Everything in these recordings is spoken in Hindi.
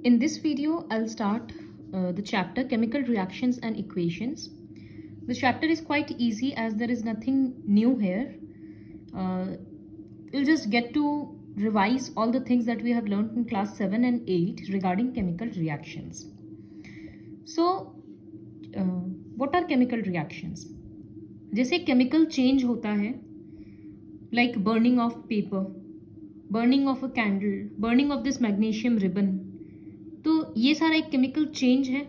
In this video, I'll start the chapter Chemical Reactions and Equations. The chapter is quite easy as there is nothing new here. You'll just get to revise all the things that we have learned in class 7 and 8 regarding chemical reactions. So, what are chemical reactions? जैसे chemical change होता है, like burning of paper, burning of a candle, burning of this magnesium ribbon, तो ये सारा एक केमिकल चेंज है.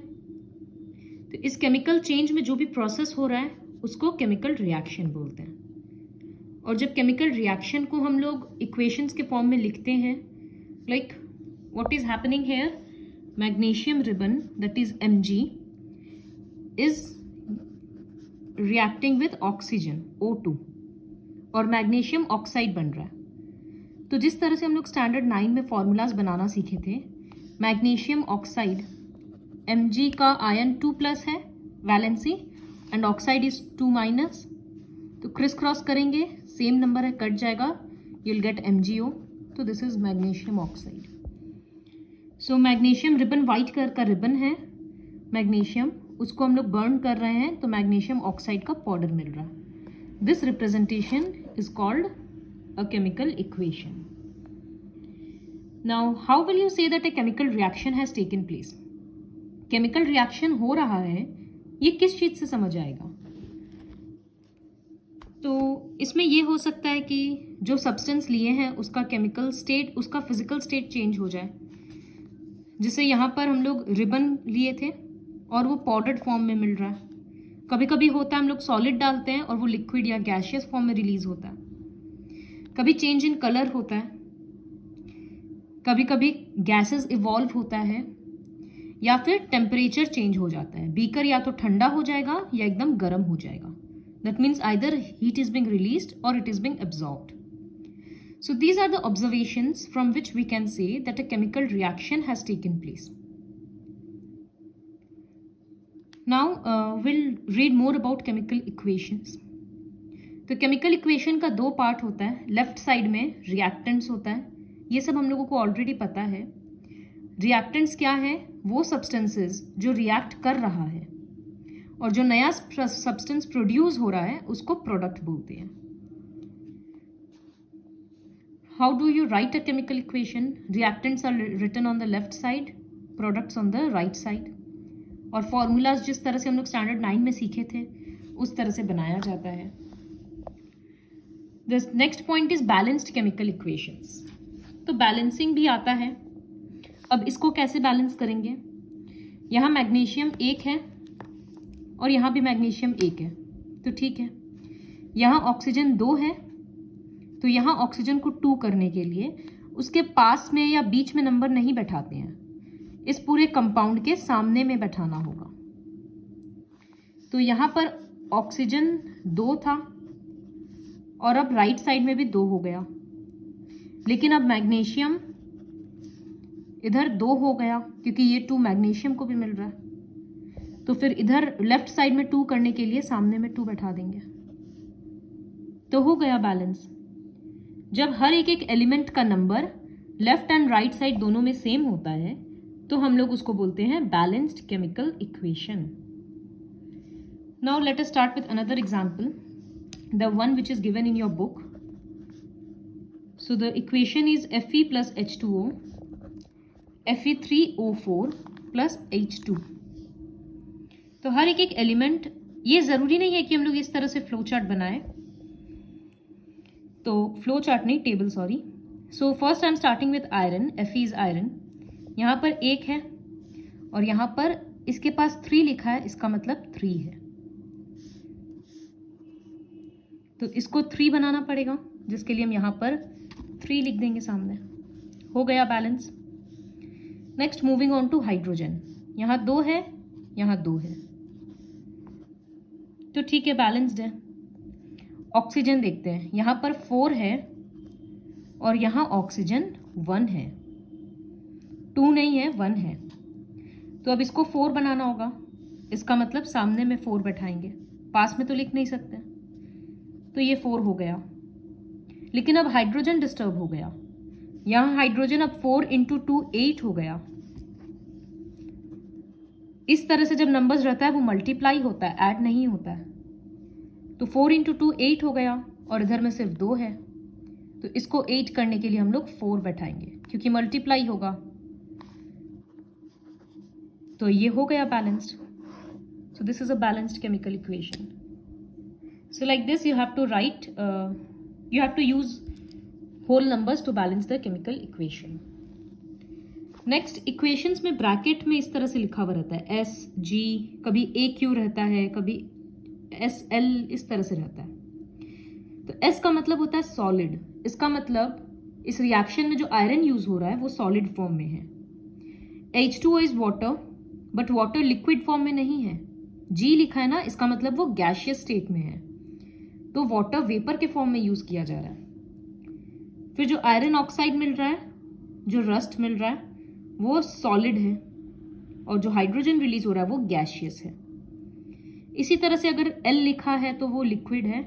तो इस केमिकल चेंज में जो भी प्रोसेस हो रहा है उसको केमिकल रिएक्शन बोलते हैं. और जब केमिकल रिएक्शन को हम लोग इक्वेशंस के फॉर्म में लिखते हैं, like what is happening here, magnesium ribbon that is Mg is reacting with oxygen O2 और मैग्नीशियम ऑक्साइड बन रहा है. तो जिस तरह से हम लोग स्टैंडर्ड 9 में फॉर्मूलाज बनाना सीखे थे, मैग्नीशियम ऑक्साइड Mg का आयन 2+ है वैलेंसी एंड ऑक्साइड इज 2-. तो क्रिस क्रॉस करेंगे, सेम नंबर है, कट जाएगा, यू विल गेट MgO. तो this is magnesium oxide. So magnesium ribbon white colour का रिबन है मैग्नीशियम, उसको हम लोग बर्न कर रहे हैं तो मैग्नीशियम ऑक्साइड का पाउडर मिल रहा है. This representation is called a chemical equation. Now, how will you say that a chemical reaction has taken place? Chemical reaction हो रहा है, ये किस चीज़ से समझ आएगा? तो इसमें ये हो सकता है कि जो सब्सटेंस लिए हैं उसका केमिकल स्टेट, उसका फिजिकल स्टेट चेंज हो जाए. जैसे यहाँ पर हम लोग रिबन लिए थे और वो पाउडर्ड फॉर्म में मिल रहा है. कभी कभी होता है हम लोग सॉलिड डालते हैं और वो लिक्विड या गैसियस फॉर्म में रिलीज होता है. कभी चेंज इन कलर होता है, कभी कभी गैसेस इवॉल्व होता है, या फिर टेम्परेचर चेंज हो जाता है. बीकर या तो ठंडा हो जाएगा या एकदम गर्म हो जाएगा. That means either heat is being released और it is being absorbed. So these are the observations from which we can say that a chemical reaction has taken place. Now will read more about chemical equations. तो केमिकल इक्वेशन का 2 पार्ट होता है. लेफ्ट साइड में रिएक्टेंट्स होता है, ये सब हम लोगों को ऑलरेडी पता है. रिएक्टेंट्स क्या है? वो सब्सटेंसेस जो रिएक्ट कर रहा है, और जो नया सब्सटेंस प्रोड्यूस हो रहा है उसको प्रोडक्ट बोलते हैं. How do you write a chemical equation? Reactants are written on the left side, products on the right side. और फॉर्मूलाज जिस तरह से हम लोग स्टैंडर्ड 9 में सीखे थे उस तरह से बनाया जाता है. The next point is balanced chemical equations. तो बैलेंसिंग भी आता है. अब इसको कैसे बैलेंस करेंगे? यहाँ मैग्नीशियम 1 है और यहाँ भी मैग्नीशियम 1 है, तो ठीक है. यहाँ ऑक्सीजन 2 है, तो यहाँ ऑक्सीजन को 2 करने के लिए उसके पास में या बीच में नंबर नहीं बैठाते हैं, इस पूरे कंपाउंड के सामने में बैठाना होगा. तो यहाँ पर ऑक्सीजन 2 था और अब राइट साइड में भी 2 हो गया, लेकिन अब मैग्नीशियम इधर 2 हो गया क्योंकि ये 2 मैग्नीशियम को भी मिल रहा है. तो फिर इधर लेफ्ट साइड में 2 करने के लिए सामने में 2 बैठा देंगे, तो हो गया बैलेंस. जब हर एक एक एलिमेंट का number left and right side दोनों में सेम होता है तो हम लोग उसको बोलते हैं balanced chemical equation. Now let us start with another example, the one which is given in your book. So the equation is Fe plus H2O, Fe3O4 plus H2. तो हर एक एक एलिमेंट, ये ज़रूरी नहीं है कि हम लोग इस तरह से फ्लो चार्ट बनाए. तो फ्लो चार्ट नहीं, table, sorry. So first I am starting with iron. Fe is iron. यहाँ पर 1 है और यहाँ पर इसके पास 3 लिखा है, इसका मतलब 3 है. तो इसको 3 बनाना पड़ेगा, जिसके लिए हम यहाँ पर 3 लिख देंगे सामने. हो गया balance. Next moving on to hydrogen. यहाँ 2 है, यहाँ 2 है, तो ठीक है, बैलेंस्ड है. ऑक्सीजन देखते हैं. यहाँ पर 4 है और यहाँ ऑक्सीजन 1 है. 2 नहीं है, 1 है. तो अब इसको 4 बनाना होगा, इसका मतलब सामने में 4 बैठाएंगे, पास में तो लिख नहीं सकते. तो ये 4 हो गया. लेकिन अब हाइड्रोजन डिस्टर्ब हो गया. यहाँ हाइड्रोजन अब 4 × 2 8 हो गया. इस तरह से जब नंबर्स रहता है वो मल्टीप्लाई होता है, ऐड नहीं होता है। तो 4 × 2 8 हो गया और इधर में सिर्फ 2 है, तो इसको 8 करने के लिए हम लोग 4 बैठाएंगे क्योंकि मल्टीप्लाई होगा। तो ये हो गया balanced. So this is a balanced chemical equation. So like this you have to write, you have to use whole numbers to balance the chemical equation. Next, equations में ब्रैकेट में इस तरह से लिखा हुआ रहता है एस जी, कभी ए क्यू रहता है, कभी एस एल, इस तरह से रहता है। तो एस का मतलब होता है सॉलिड, इसका मतलब इस रिएक्शन में जो आयरन यूज हो रहा है वो सॉलिड फॉर्म में है। H2O is water, but water liquid form में नहीं है। जी लिखा है ना, इसका मतलब वो गैशियस स्टेट में है, तो वाटर वेपर के फॉर्म में यूज किया जा रहा है। फिर जो आयरन ऑक्साइड मिल रहा है, जो रस्ट मिल रहा है, वो सॉलिड है, और जो हाइड्रोजन रिलीज हो रहा है वो गैशियस है। इसी तरह से अगर L लिखा है तो वो लिक्विड है,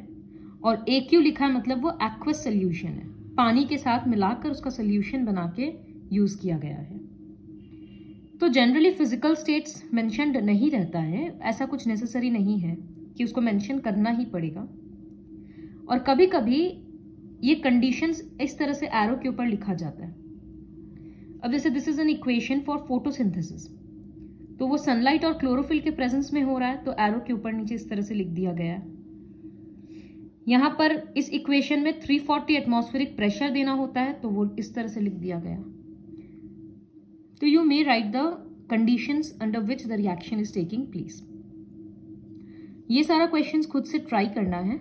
और AQ लिखा है मतलब वो एक्वस सोल्यूशन है, पानी के साथ मिलाकर उसका सोल्यूशन बना के यूज किया गया है। तो जनरली फिजिकल स्टेट्स मेंशन्ड नहीं रहता है, ऐसा कुछ नेसेसरी नहीं है कि उसको मेंशन करना ही पड़ेगा। और कभी कभी ये कंडीशंस इस तरह से एरो के ऊपर लिखा जाता है। अब जैसे this is an equation for photosynthesis, तो वो सनलाइट और क्लोरोफिल के प्रेजेंस में हो रहा है, तो एरो के ऊपर नीचे इस तरह से लिख दिया गया है। यहां पर इस इक्वेशन में 340 एटमॉस्फेरिक प्रेशर देना होता है, तो वो इस तरह से लिख दिया गया। तो you may right the conditions under which the reaction is taking place. ये सारा क्वेश्चंस खुद से ट्राई करना है।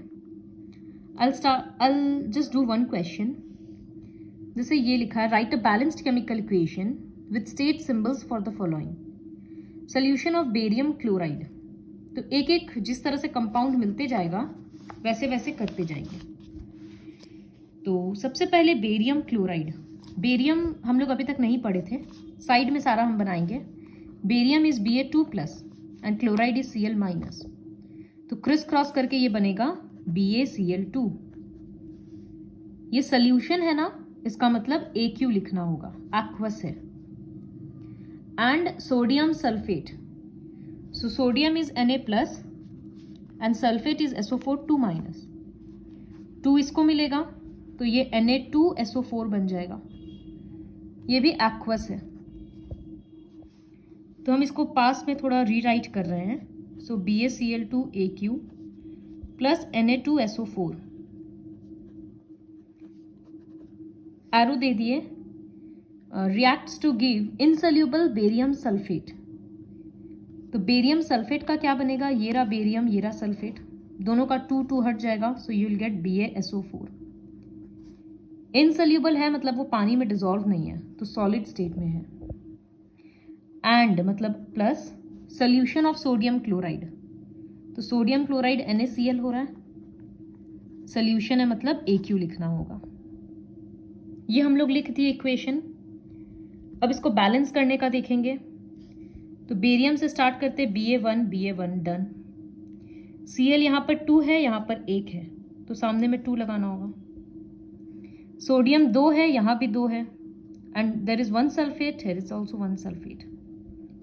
I'll just do one question. जैसे ये लिखा है, right a balanced chemical equation with state symbols for the following. Solution of barium chloride. तो एक एक जिस तरह से कंपाउंड मिलते जाएगा वैसे वैसे करते जाएंगे। तो सबसे पहले बेरियम क्लोराइड। बेरियम हम लोग अभी तक नहीं पढ़े थे, साइड में सारा हम बनाएंगे। Barium is Ba2+ and chloride is Cl-। तो क्रिस क्रॉस करके ये बनेगा BaCl2। ये सोल्यूशन है ना, इसका मतलब AQ लिखना होगा, एक्वस है। And sodium sulphate, so sodium is Na+ and sulphate is SO4 2-। 2 इसको मिलेगा तो ये Na2SO4 बन जाएगा, ये भी एक्वस है। तो हम इसको पास में थोड़ा रीराइट कर रहे हैं। सो BaCl2AQ प्लस Na2SO4, एरो दे दिए, reacts to give insoluble barium sulphate. तो बेरियम सल्फेट का क्या बनेगा, ये रहा बेरियम, ये रहा सल्फेट, दोनों का 2 हट जाएगा, so you will get BaSO4। Insoluble है मतलब वो पानी में डिसॉल्व नहीं है, तो सॉलिड स्टेट में है। एंड मतलब plus solution of sodium chloride, तो सोडियम क्लोराइड NaCl हो रहा है, सोल्यूशन है मतलब AQ लिखना होगा। ये हम लोग लिख दिए इक्वेशन। अब इसको बैलेंस करने का देखेंगे। तो बेरियम से स्टार्ट करते BA1 डन। Cl यहाँ पर 2 है, यहाँ पर 1 है, तो सामने में 2 लगाना होगा। सोडियम 2 है, यहाँ भी 2 है, and there is 1 sulphate, here is also 1 sulphate.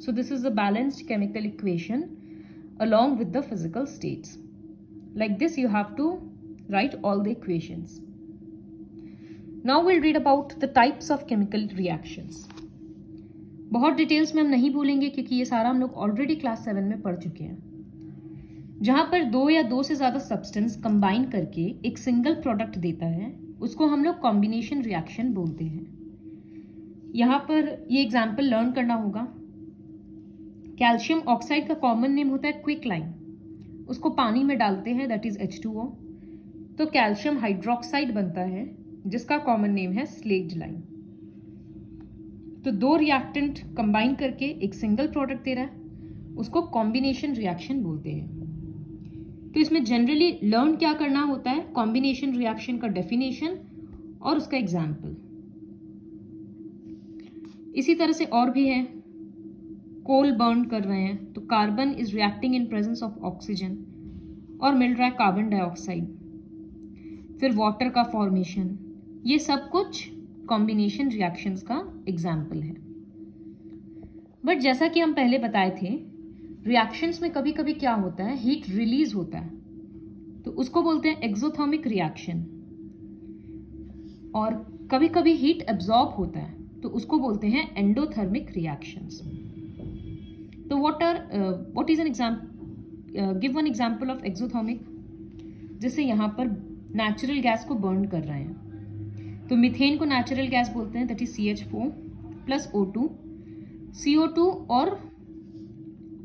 So this is the balanced chemical equation along with the physical states. Like this you have to write all the equations. Now we'll read about the types of chemical reactions. बहुत डिटेल्स में हम नहीं बोलेंगे क्योंकि ये सारा हम लोग ऑलरेडी क्लास 7 में पढ़ चुके हैं। जहां पर 2 या 2 से ज्यादा सब्सटेंस कंबाइन करके एक सिंगल प्रोडक्ट देता है उसको हम लोग कॉम्बिनेशन रिएक्शन बोलते हैं। यहाँ पर ये एग्जाम्पल लर्न करना होगा। कैल्शियम ऑक्साइड का कॉमन नेम होता है क्विकलाइन, उसको पानी में डालते हैं, दैट इज H2O, तो कैल्शियम हाइड्रोक्साइड बनता है जिसका कॉमन नेम है स्लेक्ड लाइम। तो 2 रिएक्टेंट कंबाइन करके एक सिंगल प्रोडक्ट दे रहा है, उसको कॉम्बिनेशन रिएक्शन बोलते हैं। तो इसमें जनरली लर्न क्या करना होता है, कॉम्बिनेशन रिएक्शन का डेफिनेशन और उसका एग्जाम्पल। इसी तरह से और भी है, कोल बर्न कर रहे हैं तो carbon is reacting in presence of oxygen और मिल रहा है कार्बन डाइऑक्साइड, फिर वाटर का फॉर्मेशन, ये सब कुछ कॉम्बिनेशन रिएक्शंस का एग्जाम्पल है। बट जैसा कि हम पहले बताए थे रिएक्शंस में कभी कभी क्या होता है, हीट रिलीज होता है, तो उसको बोलते हैं एक्सोथर्मिक रिएक्शन। और कभी कभी हीट एब्जॉर्ब होता है, तो उसको बोलते हैं एंडोथर्मिक रिएक्शंस। तो what is an example, give one example of exothermic. जैसे यहाँ पर नेचुरल गैस को बर्न कर रहे हैं, तो मीथेन को नेचुरल गैस बोलते हैं, that is CH4 plus O2। CO2 और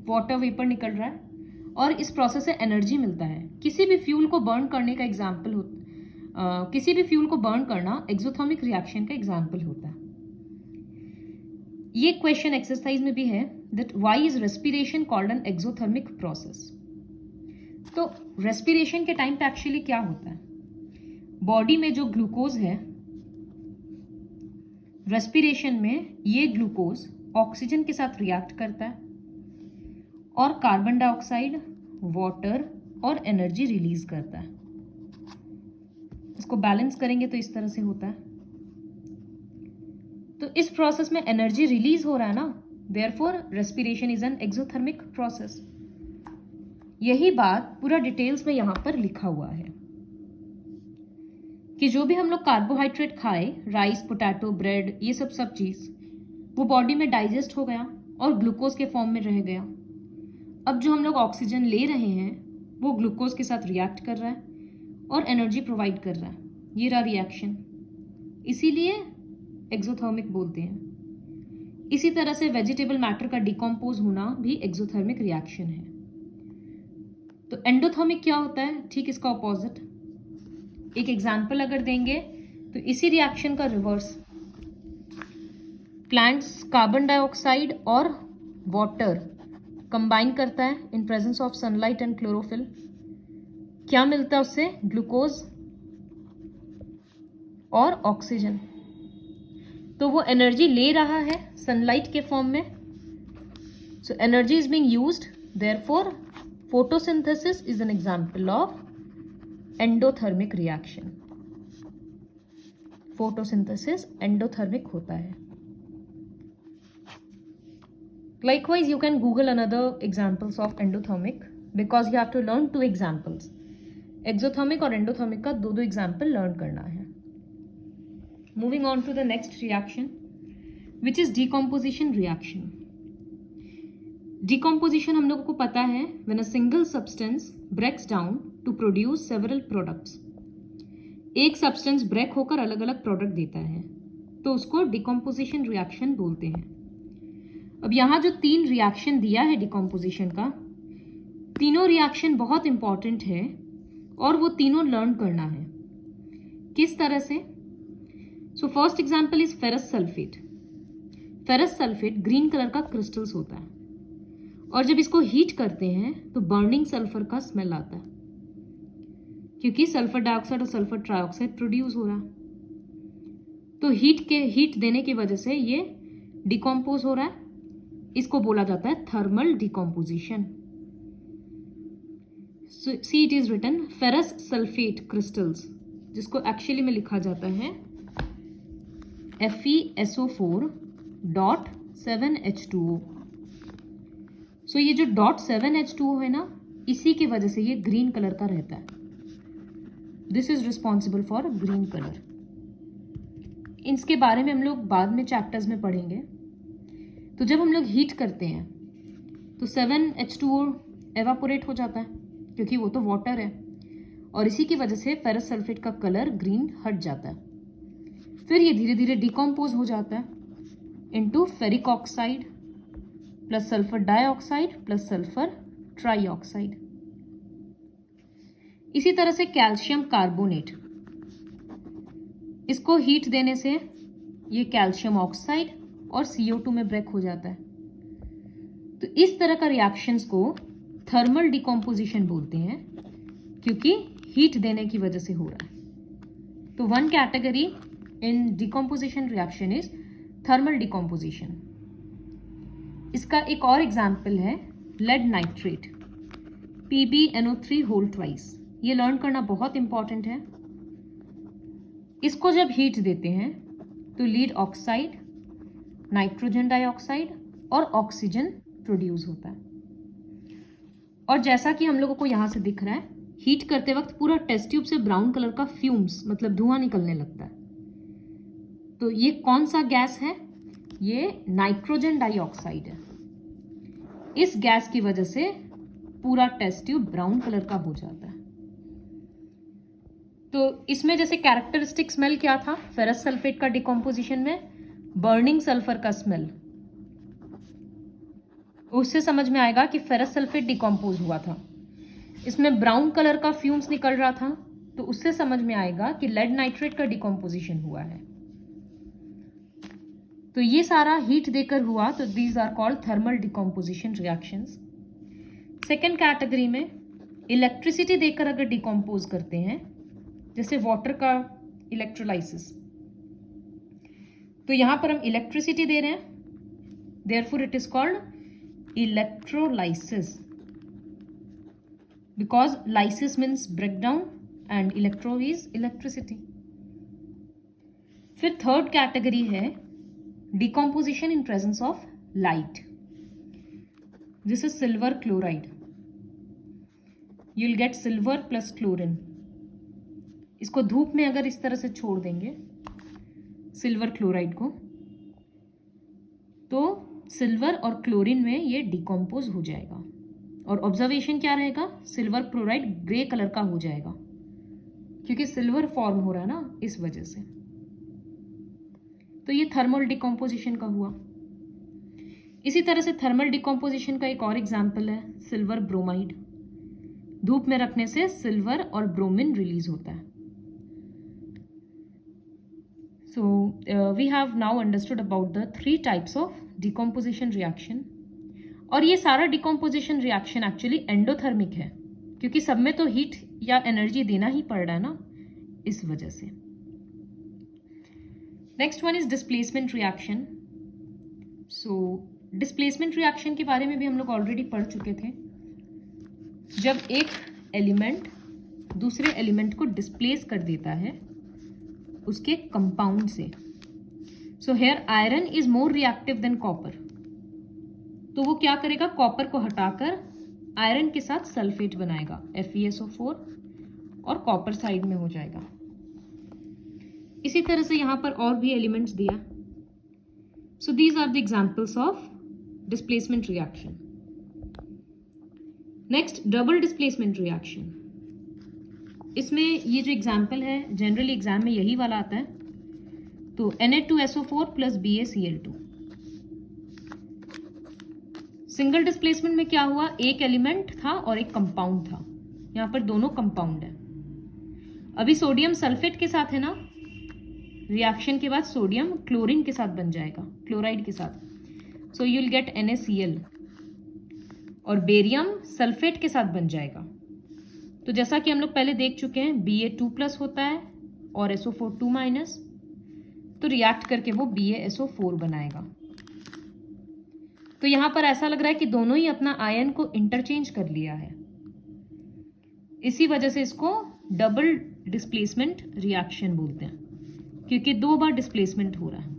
वाटर वेपर निकल रहा है और इस प्रोसेस से एनर्जी मिलता है। किसी भी फ्यूल को बर्न करने का एग्जाम्पल किसी भी फ्यूल को बर्न करना एक्सोथर्मिक रिएक्शन का एग्जाम्पल होता है। ये क्वेश्चन एक्सरसाइज में भी है, that why is respiration called an exothermic process. तो रेस्पिरेशन के टाइम पे एक्चुअली क्या होता है, बॉडी में जो ग्लूकोज है, रेस्पिरेशन में ये ग्लूकोज ऑक्सीजन के साथ रिएक्ट करता है और कार्बन डाइऑक्साइड, वाटर और एनर्जी रिलीज करता है। इसको बैलेंस करेंगे तो इस तरह से होता है। तो इस प्रोसेस में एनर्जी रिलीज हो रहा है ना, therefore respiration is an exothermic process. यही बात पूरा डिटेल्स में यहां पर लिखा हुआ है कि जो भी हम लोग कार्बोहाइड्रेट खाए, राइस, पोटैटो, ब्रेड, ये सब चीज वो बॉडी में डाइजेस्ट हो गया और ग्लूकोज के फॉर्म में रह गया। अब जो हम लोग ऑक्सीजन ले रहे हैं वो ग्लूकोज के साथ रिएक्ट कर रहा है और एनर्जी प्रोवाइड कर रहा है। ये रहा रिएक्शन, इसीलिए एक्सोथर्मिक बोलते हैं। इसी तरह से वेजिटेबल मैटर का डिकम्पोज होना भी एक्सोथर्मिक रिएक्शन है। तो एंडोथर्मिक क्या होता है, ठीक इसका ऑपोजिट। एक एग्जाम्पल अगर देंगे तो इसी रिएक्शन का रिवर्स, प्लांट्स कार्बन डाइऑक्साइड और वाटर कंबाइन करता है in presence of sunlight and chlorophyll. क्या मिलता है उससे, ग्लूकोज और ऑक्सीजन। तो वो एनर्जी ले रहा है सनलाइट के फॉर्म में, so energy is being used, therefore photosynthesis is an example of endothermic reaction. Photosynthesis endothermic होता है। Likewise, you can Google another examples of endothermic because you have to learn 2 examples. Exothermic और endothermic का दो example learn करना है. Moving on to the next reaction, which is decomposition reaction. Decomposition हम लोगों को पता है, when a single substance breaks down to produce several products. एक substance break होकर अलग अलग product देता है, तो उसको decomposition reaction बोलते हैं. अब यहां जो 3 रिएक्शन दिया है डिकम्पोजिशन का, तीनों रिएक्शन बहुत इंपॉर्टेंट है और वो तीनों लर्न करना है। किस तरह से? So first example is ferrous sulphate. Ferrous sulphate green colour का क्रिस्टल्स होता है और जब इसको हीट करते हैं तो बर्निंग सल्फर का स्मेल आता है, क्योंकि सल्फर डाइऑक्साइड और सल्फर ट्राइऑक्साइड प्रोड्यूस हो रहा है। तो हीट देने की वजह से ये डिकम्पोज हो रहा है। इसको बोला जाता है thermal decomposition. See it is written ferrous sulphate crystals, जिसको एक्चुअली में लिखा जाता है FeSO4.7H2O। सो ये जो .7H2O है ना, इसी की वजह से ये ग्रीन कलर का रहता है। This is responsible for green colour. इसके बारे में हम लोग बाद में चैप्टर्स में पढ़ेंगे। तो जब हम लोग हीट करते हैं तो 7H2O एवापोरेट हो जाता है, क्योंकि वो तो वाटर है, और इसी की वजह से फेरस सल्फेट का कलर ग्रीन हट जाता है। फिर ये धीरे धीरे डिकम्पोज हो जाता है into ferric oxide plus sulphur dioxide plus sulphur trioxide. इसी तरह से कैल्शियम कार्बोनेट, इसको हीट देने से ये कैल्शियम ऑक्साइड और CO2 में ब्रेक हो जाता है। तो इस तरह का रिएक्शंस को थर्मल डिकम्पोजिशन बोलते हैं, क्योंकि हीट देने की वजह से हो रहा है। तो one category in decomposition reaction is thermal decomposition. इसका एक और एग्जाम्पल है lead nitrate, PbNO3 whole twice. ये लर्न करना बहुत इंपॉर्टेंट है। इसको जब हीट देते हैं तो लीड ऑक्साइड, नाइट्रोजन डाइऑक्साइड और ऑक्सीजन प्रोड्यूस होता है। और जैसा कि हम लोगों को यहाँ से दिख रहा है, हीट करते वक्त पूरा टेस्ट ट्यूब से ब्राउन कलर का फ्यूम्स मतलब धुआं निकलने लगता है। तो ये कौन सा गैस है? ये नाइट्रोजन डाइऑक्साइड है। इस गैस की वजह से पूरा टेस्ट ट्यूब ब्राउन कलर का हो जाता है। तो इसमें जैसे कैरेक्टरिस्टिक स्मेल क्या था फेरस सल्फेट का डिकम्पोजिशन में? बर्निंग सल्फर का स्मेल। उससे समझ में आएगा कि फेरस सल्फेट डिकम्पोज हुआ था। इसमें ब्राउन कलर का फ्यूम्स निकल रहा था, तो उससे समझ में आएगा कि लेड नाइट्रेट का डिकम्पोजिशन हुआ है। तो ये सारा हीट देकर हुआ, तो these are called thermal decomposition reactions. Second category में इलेक्ट्रिसिटी देकर अगर डिकम्पोज करते हैं, जैसे वाटर का इलेक्ट्रोलाइसिस, तो यहां पर हम इलेक्ट्रिसिटी दे रहे हैं, therefore it is called electrolysis, because lysis means breakdown and electro is electricity. फिर थर्ड कैटेगरी है decomposition in presence of light. This is silver chloride. You will get silver plus chlorine. इसको धूप में अगर इस तरह से छोड़ देंगे सिल्वर क्लोराइड को, तो सिल्वर और क्लोरीन में ये डिकम्पोज हो जाएगा। और ऑब्जर्वेशन क्या रहेगा? सिल्वर क्लोराइड ग्रे कलर का हो जाएगा, क्योंकि सिल्वर फॉर्म हो रहा है ना, इस वजह से। तो ये थर्मल डिकम्पोजिशन का हुआ। इसी तरह से थर्मल डिकम्पोजिशन का एक और एग्जाम्पल है सिल्वर ब्रोमाइड। धूप में रखने से सिल्वर और ब्रोमिन रिलीज होता है। So we have now understood about the 3 types of decomposition reaction. और ये सारा decomposition reaction actually एंडोथर्मिक है, क्योंकि सब में तो हीट या एनर्जी देना ही पड़ रहा है ना, इस वजह से। Next one is displacement reaction. So displacement reaction के बारे में भी हम लोग ऑलरेडी पढ़ चुके थे। जब एक एलिमेंट दूसरे एलिमेंट को डिस्प्लेस कर देता है उसके कंपाउंड से। So here iron is more reactive than copper, तो वो क्या करेगा? कॉपर को हटाकर आयरन के साथ सल्फेट बनाएगा, FeSO4, और कॉपर साइड में हो जाएगा। इसी तरह से यहां पर और भी एलिमेंट्स दिया। So these are the examples of displacement reaction. Next, double displacement reaction. इसमें ये जो एग्जाम्पल है जनरली एग्जाम में यही वाला आता है। तो Na2SO4 plus BaCl2। Single displacement में क्या हुआ? एक एलिमेंट था और एक कंपाउंड था। यहां पर दोनों कंपाउंड है। अभी सोडियम सल्फेट के साथ है ना, रिएक्शन के बाद सोडियम क्लोरीन के साथ बन जाएगा, क्लोराइड के साथ। So you will get NaCl, और बेरियम सल्फेट के साथ बन जाएगा। तो जैसा कि हम लोग पहले देख चुके हैं, Ba2+ होता है और SO4 2-, तो रिएक्ट करके वो BaSO4 बनाएगा। तो यहां पर ऐसा लग रहा है कि दोनों ही अपना आयन को इंटरचेंज कर लिया है। इसी वजह से इसको डबल डिस्प्लेसमेंट रिएक्शन बोलते हैं, क्योंकि 2 बार डिस्प्लेसमेंट हो रहा है।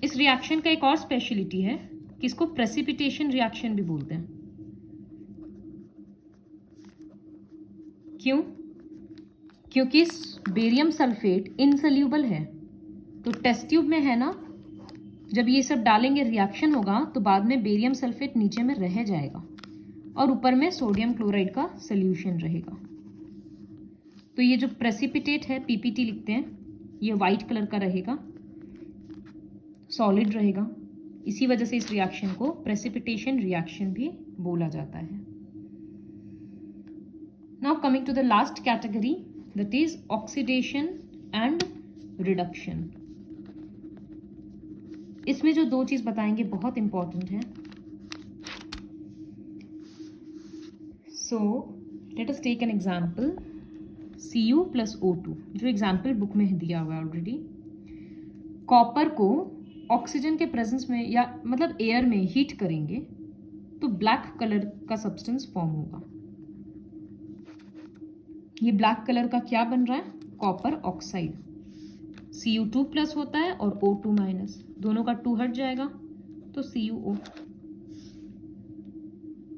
इस रिएक्शन का एक और स्पेशलिटी है कि इसको प्रेसिपिटेशन रिएक्शन भी बोलते हैं। क्यों? क्योंकि बेरियम सल्फेट इनसोल्यूबल है। तो टेस्ट ट्यूब में है ना, जब ये सब डालेंगे रिएक्शन होगा तो बाद में बेरियम सल्फेट नीचे में रह जाएगा और ऊपर में सोडियम क्लोराइड का सोल्यूशन रहेगा। तो ये जो प्रेसिपिटेट है, PPT लिखते हैं, ये वाइट कलर का रहेगा, सॉलिड रहेगा। इसी वजह से इस रिएक्शन को प्रेसिपिटेशन रिएक्शन भी बोला जाता है। Now coming to the last category, that is oxidation and reduction. इसमें जो 2 चीज बताएंगे बहुत इंपॉर्टेंट है। So let us take an example, Cu plus O2, जो एग्जाम्पल बुक में दिया हुआ है ऑलरेडी। कॉपर को ऑक्सीजन के प्रेजेंस में या मतलब एयर में हीट करेंगे तो ब्लैक कलर का सब्सटेंस फॉर्म होगा। ये ब्लैक कलर का क्या बन रहा है? Copper oxide. Cu2+ होता है और O2-, दोनों का 2 हट जाएगा तो CuO।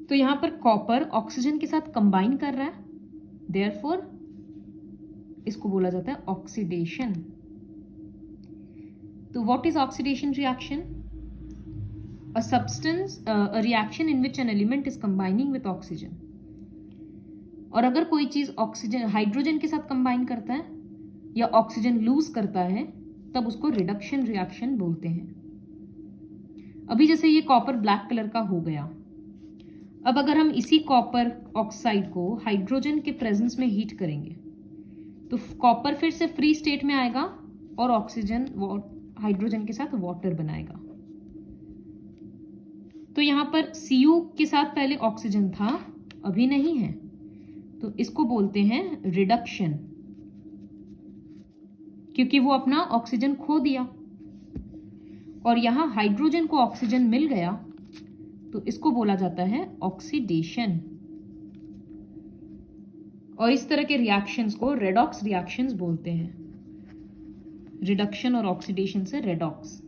तो यहां पर कॉपर ऑक्सीजन के साथ कंबाइन कर रहा है, देयरफॉर इसको बोला जाता है ऑक्सीडेशन। तो what is oxidation reaction? A substance, a reaction in which an element is combining with oxygen. और अगर कोई चीज ऑक्सीजन हाइड्रोजन के साथ कंबाइन करता है या ऑक्सीजन लूज करता है तब उसको रिडक्शन रिएक्शन बोलते हैं। अभी जैसे ये कॉपर ब्लैक कलर का हो गया, अब अगर हम इसी कॉपर ऑक्साइड को हाइड्रोजन के प्रेजेंस में हीट करेंगे तो कॉपर फिर से फ्री स्टेट में आएगा और ऑक्सीजन हाइड्रोजन के साथ वाटर बनाएगा। तो यहां पर Cu के साथ पहले ऑक्सीजन था, अभी नहीं है, तो इसको बोलते हैं रिडक्शन, क्योंकि वो अपना ऑक्सीजन खो दिया। और यहां हाइड्रोजन को ऑक्सीजन मिल गया तो इसको बोला जाता है ऑक्सीडेशन। और इस तरह के रिएक्शंस को रेडॉक्स रिएक्शंस बोलते हैं। रिडक्शन और ऑक्सीडेशन से रेडॉक्स।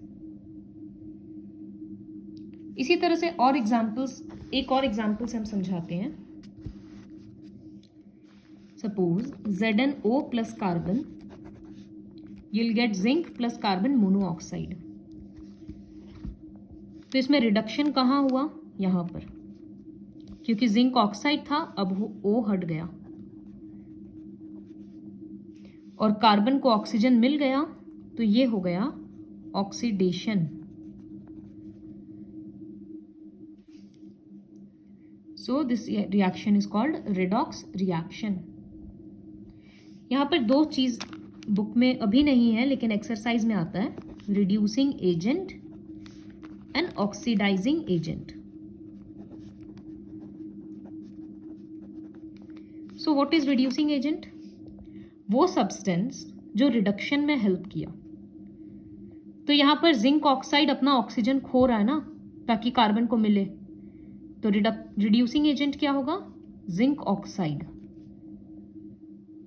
इसी तरह से और एग्जांपल्स, एक और एग्जांपल से हम समझाते हैं। Suppose ZnO plus carbon, you'll get zinc plus carbon monoxide. तो इसमें रिडक्शन कहाँ हुआ? यहां पर, क्योंकि जिंक ऑक्साइड था, अब O हट गया और कार्बन को ऑक्सीजन मिल गया, तो ये हो गया oxidation. So this reaction is called redox reaction. यहां पर दो चीज बुक में अभी नहीं है लेकिन एक्सरसाइज में आता है, reducing agent and oxidising agent. So what is reducing agent? वो सब्सटेंस जो रिडक्शन में हेल्प किया। तो यहां पर जिंक ऑक्साइड अपना ऑक्सीजन खो रहा है ना ताकि कार्बन को मिले, तो रिड्यूसिंग एजेंट क्या होगा? Zinc oxide.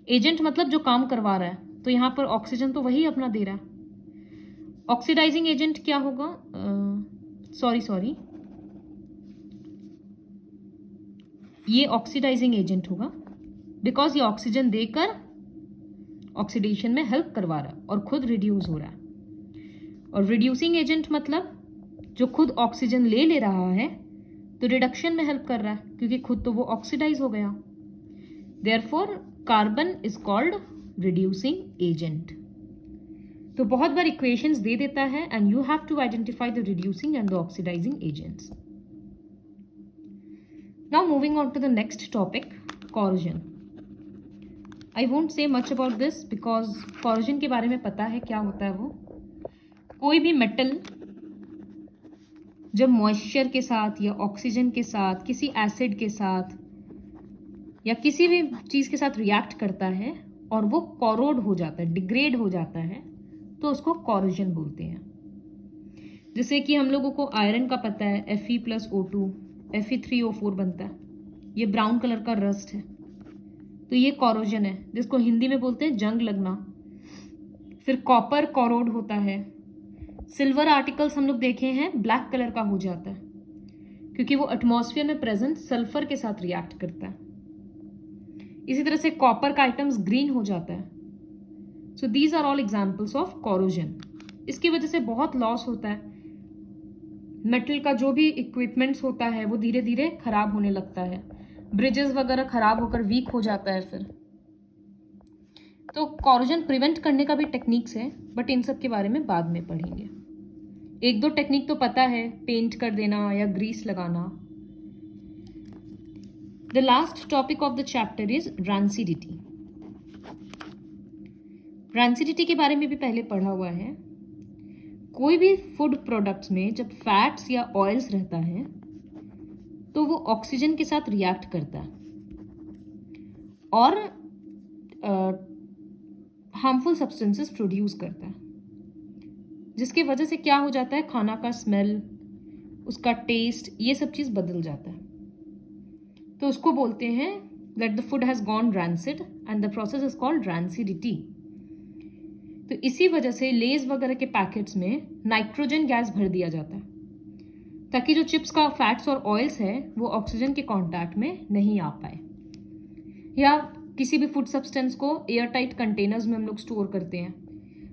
एजेंट मतलब जो काम करवा रहा है, तो यहां पर ऑक्सीजन तो वही अपना दे रहा है। ऑक्सीडाइजिंग एजेंट क्या होगा? सॉरी, ये ऑक्सीडाइजिंग एजेंट होगा, बिकॉज ये ऑक्सीजन देकर ऑक्सीडेशन में हेल्प करवा रहा है और खुद रिड्यूस हो रहा है। और रिड्यूसिंग एजेंट मतलब जो खुद ऑक्सीजन ले रहा है तो रिडक्शन में हेल्प कर रहा है, क्योंकि खुद तो वो ऑक्सीडाइज हो गया। Therefore carbon is called reducing agent. तो बहुत बार इक्वेशंस दे देता है and you have to identify the reducing and the oxidising agents. Now moving on to the next topic, corrosion. I won't say much about this because corrosion के बारे में पता है क्या होता है। वो कोई भी मेटल जब मॉइस्चर के साथ या ऑक्सीजन के साथ, किसी एसिड के साथ या किसी भी चीज के साथ रिएक्ट करता है और वो कॉरोड हो जाता है, डिग्रेड हो जाता है, तो उसको कॉरोजन बोलते हैं। जैसे कि हम लोगों को आयरन का पता है, Fe+O2 Fe3O4 बनता है, ये ब्राउन कलर का रस्ट है, तो ये कॉरोजन है, जिसको हिंदी में बोलते हैं जंग लगना। फिर कॉपर कॉरोड होता है। सिल्वर आर्टिकल्स हम लोग देखे हैं, ब्लैक कलर का हो जाता है क्योंकि वो एटमॉस्फेयर में प्रेजेंट सल्फर के साथ रिएक्ट करता है। इसी तरह से कॉपर का आइटम्स ग्रीन हो जाता है। So these are all examples of corrosion. इसकी वजह से बहुत लॉस होता है। मेटल का जो भी इक्विपमेंट्स होता है वो धीरे धीरे खराब होने लगता है, ब्रिजेस वगैरह खराब होकर वीक हो जाता है फिर। तो कॉरोजन प्रिवेंट करने का भी टेक्निक्स है, बट इन सब के बारे में बाद में पढ़ेंगे। एक दो टेक्निक तो पता है, पेंट कर देना या ग्रीस लगाना। The last topic of the chapter is rancidity. Rancidity के बारे में भी पहले पढ़ा हुआ है। कोई भी फूड प्रोडक्ट्स में जब फैट्स या ऑयल्स रहता है तो वो ऑक्सीजन के साथ रिएक्ट करता है और हार्मफुल सब्सटेंसेस प्रोड्यूस करता है, जिसकी वजह से क्या हो जाता है, खाना का स्मेल, उसका टेस्ट, ये सब चीज़ बदल जाता है। तो उसको बोलते हैं that the food has gone rancid and the process is called rancidity। तो इसी वजह से लेज वगैरह के पैकेट्स में नाइट्रोजन गैस भर दिया जाता है। ताकि जो चिप्स का फैट्स और ऑयल्स है वो ऑक्सीजन के कांटेक्ट में नहीं आ पाए। या किसी भी फूड सब्सटेंस को एयर टाइट कंटेनर्स में हम लोग स्टोर करते हैं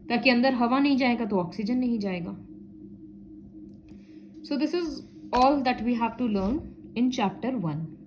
ताकि अंदर हवा नहीं जाएगा तो ऑक्सीजन नहीं जाएगा। सो this is all that we have to learn in chapter 1.